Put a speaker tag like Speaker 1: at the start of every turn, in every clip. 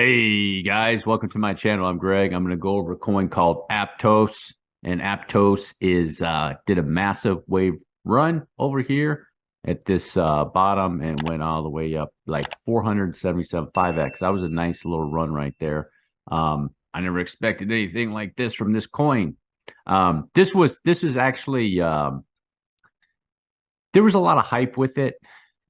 Speaker 1: Hey guys, welcome to my channel. I'm Greg. I'm going to go over a coin called Aptos, and Aptos is did a massive wave run over here at this bottom and went all the way up like 477 5x. That was a nice little run right there. I never expected anything like this from this coin. This is actually there was a lot of hype with it.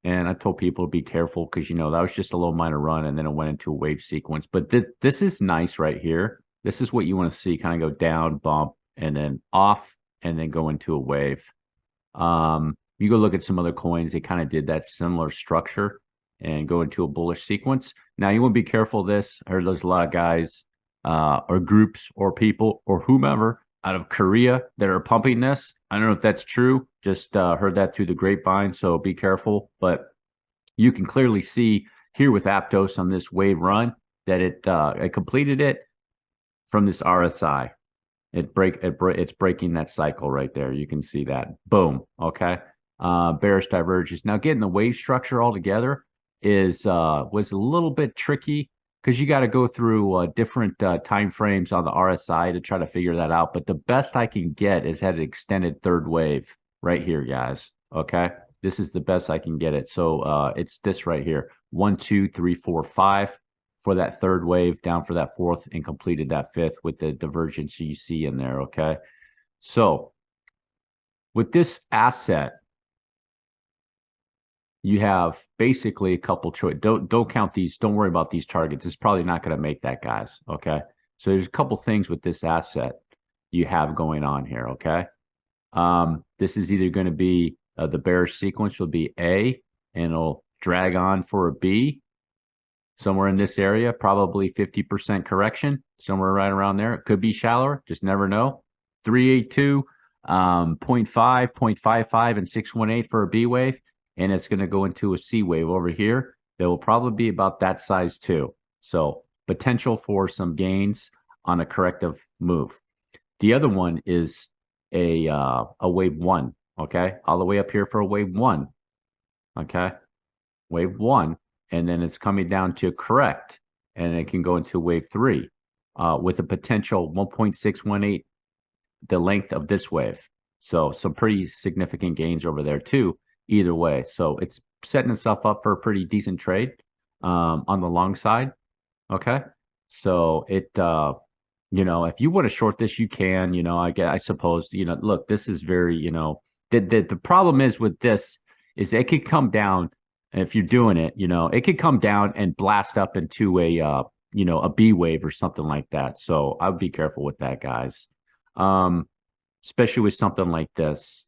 Speaker 1: And I told people to be careful because, that was just a little minor run and then it went into a wave sequence. But this is nice right here. This is what you want to see, kind of go down, bump, and then off, and then go into a wave. You go look at some other coins. They kind of did that similar structure and go into a bullish sequence. Now, you want to be careful of this. I heard there's a lot of guys or groups or people or whomever out of Korea that are pumping this. I don't know if that's true. Just heard that through the grapevine, so be careful. But you can clearly see here with Aptos on this wave run that it completed it from this RSI. It's breaking that cycle right there. You can see that. Boom. Okay. Bearish diverges. Now getting the wave structure all together was a little bit tricky because you got to go through different time frames on the RSI to try to figure that out. But the best I can get is at an extended third wave right here, guys. Okay, this is the best I can get it. So it's this right here: 1, 2, 3, 4, 5 for that third wave, down for that fourth, and completed that fifth with the divergence you see in there. Okay, so with this asset, you have basically a couple choice. Don't count these. Don't worry about these targets. It's probably not going to make that, guys. Okay. So there's a couple things with this asset you have going on here. Okay. This is either going to be the bearish sequence will be A, and it'll drag on for a B somewhere in this area, probably 50% correction, somewhere right around there. It could be shallower. Just never know. 382, 0.5, 0.55, and 618 for a B wave. And it's going to go into a C wave over here that will probably be about that size too. So potential for some gains on a corrective move. The other one is a wave one, okay? All the way up here for a wave one, okay? Wave one, and then it's coming down to correct, and it can go into wave three with a potential 1.618, the length of this wave. So some pretty significant gains over there too. Either way, so it's setting itself up for a pretty decent trade on the long side. Okay, so it if you want to short this, you can. I suppose look, this is very the problem is with this is it could come down if you're doing it. It could come down and blast up into a B wave or something like that. So I would be careful with that, guys. Especially with something like this.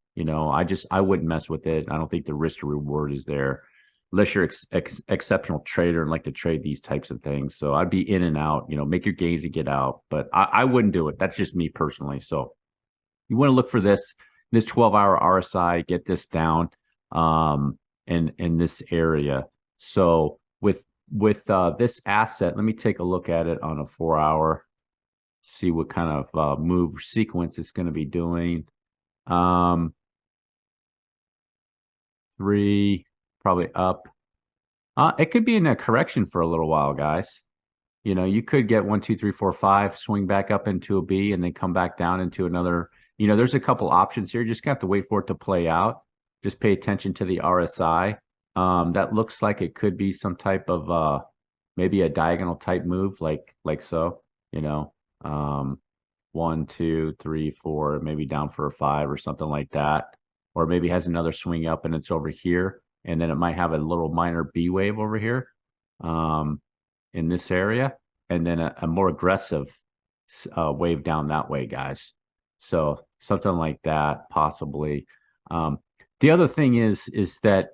Speaker 1: I wouldn't mess with it. I don't think the risk to reward is there unless you're exceptional trader and like to trade these types of things. So I'd be in and out, make your gains and get out. But I wouldn't do it. That's just me personally. So you want to look for this 12-hour RSI, get this down in this area. So with this asset, let me take a look at it on a 4-hour, see what kind of move sequence it's going to be doing. 3, probably up. It could be in a correction for a little while, guys. You could get 1, 2, 3, 4, 5, swing back up into a B, and then come back down into another. There's a couple options here. You just have to wait for it to play out. Just pay attention to the RSI. That looks like it could be some type of maybe a diagonal type move, like so. 1, 2, 3, 4, maybe down for a 5 or something like that. Or maybe has another swing up and it's over here. And then it might have a little minor B wave over here in this area. And then a more aggressive wave down that way, guys. So something like that, possibly. The other thing is that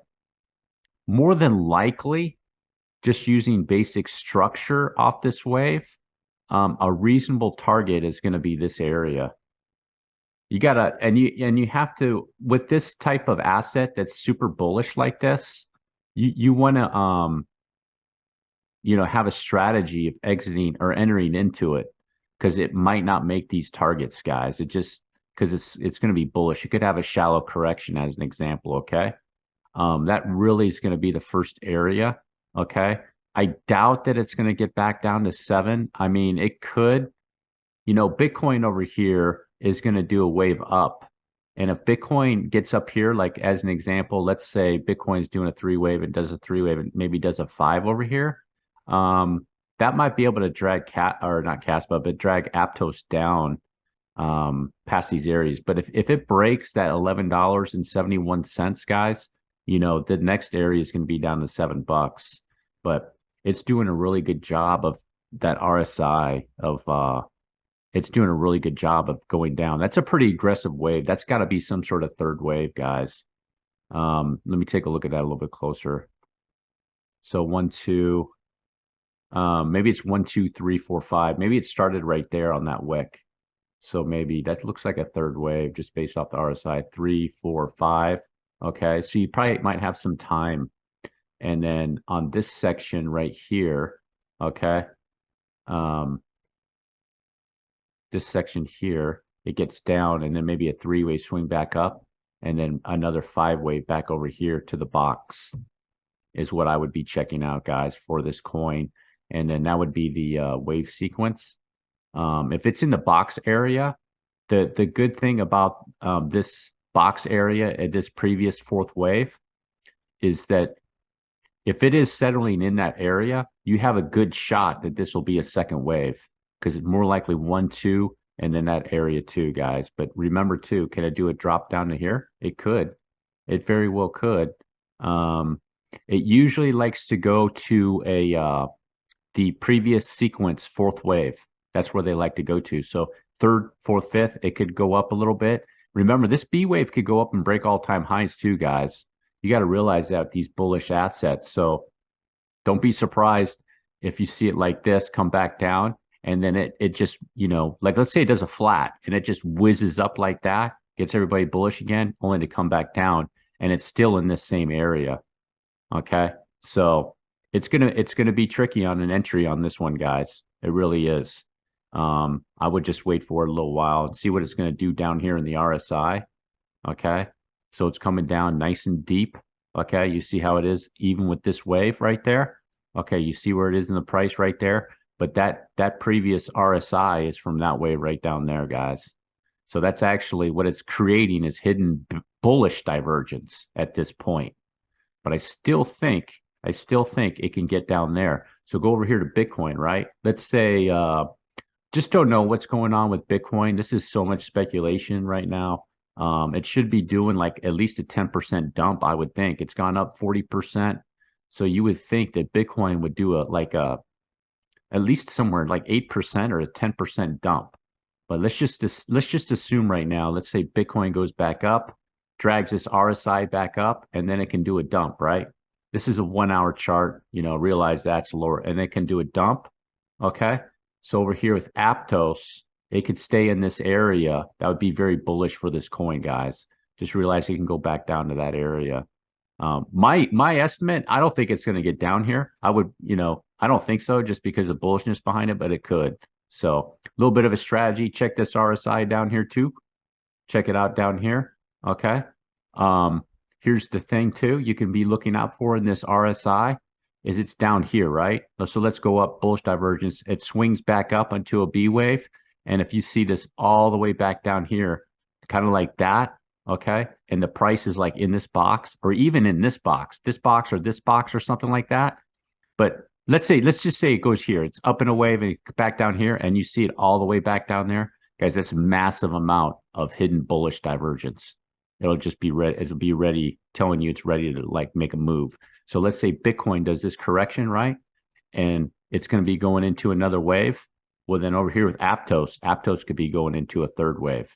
Speaker 1: more than likely, just using basic structure off this wave, a reasonable target is going to be this area. You gotta, and you have to, with this type of asset that's super bullish like this, you want to have a strategy of exiting or entering into it, because it might not make these targets, guys. It just, because it's going to be bullish. You could have a shallow correction as an example. Okay, that really is going to be the first area. Okay, I doubt that it's going to get back down to 7. I mean, it could. Bitcoin over here is going to do a wave up. And if Bitcoin gets up here, like as an example, let's say Bitcoin's doing a 3-wave and does a 3-wave and maybe does a 5 over here. That might be able to drag not Caspa, but drag Aptos down past these areas. But if it breaks that $11.71, guys, the next area is going to be down to $7. But it's doing a really good job of that RSI it's doing a really good job of going down. That's a pretty aggressive wave. That's got to be some sort of third wave, guys. Let me take a look at that a little bit closer. So 1, 2, maybe it's 1, 2, 3, 4, 5. Maybe it started right there on that wick. So maybe that looks like a third wave just based off the RSI. 3, 4, 5. Okay, so you probably might have some time. And then on this section right here, okay, this section here, it gets down and then maybe a 3-wave swing back up and then another 5-wave back over here to the box is what I would be checking out, guys, for this coin. And then that would be the wave sequence. If it's in the box area, the good thing about this box area at this previous 4th wave is that if it is settling in that area, you have a good shot that this will be a 2nd wave because it's more likely 1, 2, and then that area 2, guys. But remember too, can it do a drop down to here? It could. It very well could. It usually likes to go to the previous sequence 4th wave. That's where they like to go to. So 3rd, 4th, 5th, it could go up a little bit. Remember, this B wave could go up and break all-time highs too, guys. You got to realize that these bullish assets. So don't be surprised if you see it like this come back down and then it just, like let's say it does a flat and it just whizzes up like that, gets everybody bullish again, only to come back down and it's still in this same area. Okay. So it's gonna be tricky on an entry on this one, guys. It really is. I would just wait for it a little while and see what it's going to do down here in the RSI. Okay. So it's coming down nice and deep. Okay. You see how it is even with this wave right there. Okay. You see where it is in the price right there. But that previous RSI is from that wave right down there, guys. So that's actually what it's creating is hidden bullish divergence at this point. But I still think it can get down there. So go over here to Bitcoin, right? Let's say just don't know what's going on with Bitcoin. This is so much speculation right now. It should be doing like at least a 10% dump, I would think. It's gone up 40%. So you would think that Bitcoin would do at least somewhere like 8% or a 10% dump. But let's just assume right now, let's say Bitcoin goes back up, drags this RSI back up, and then it can do a dump, right? This is a 1-hour chart, realize that's lower, and it can do a dump. Okay. So over here with Aptos, it could stay in this area. That would be very bullish for this coin, guys. Just realize it can go back down to that area. My estimate, I don't think it's going to get down here. I don't think so just because of bullishness behind it, but it could. So a little bit of a strategy. Check this RSI down here too. Check it out down here. Okay. Here's the thing too, you can be looking out for in this RSI is it's down here, right? So let's go up, bullish divergence. It swings back up onto a B wave. And if you see this all the way back down here, kind of like that, okay? And the price is like in this box or even in this box or something like that. But let's just say it goes here. It's up in a wave and back down here and you see it all the way back down there. Guys, that's a massive amount of hidden bullish divergence. It'll just be ready. It'll be ready, telling you it's ready to like make a move. So let's say Bitcoin does this correction, right? And it's going to be going into another wave. Well, then over here with Aptos could be going into a 3rd wave.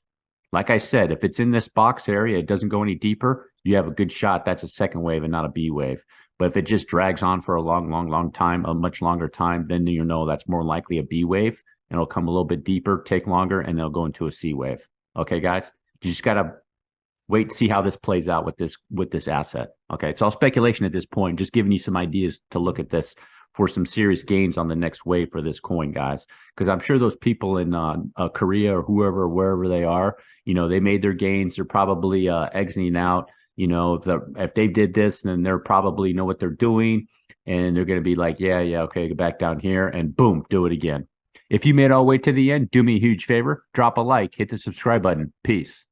Speaker 1: Like I said, if it's in this box area, it doesn't go any deeper, you have a good shot. That's a 2nd wave and not a B wave. But if it just drags on for a long time, a much longer time, then that's more likely a B wave and it'll come a little bit deeper, take longer, and they'll go into a C wave. Okay, guys, you just got to wait to see how this plays out with this asset. Okay, it's all speculation at this point, just giving you some ideas to look at this for some serious gains on the next wave for this coin, guys. Because I'm sure those people in Korea or wherever they are, they made their gains. They're probably exiting out. If they did this, then they're probably know what they're doing. and they're going to be like, yeah, okay, go back down here, and boom, do it again. If you made it all the way to the end, do me a huge favor, drop a like, hit the subscribe button. Peace.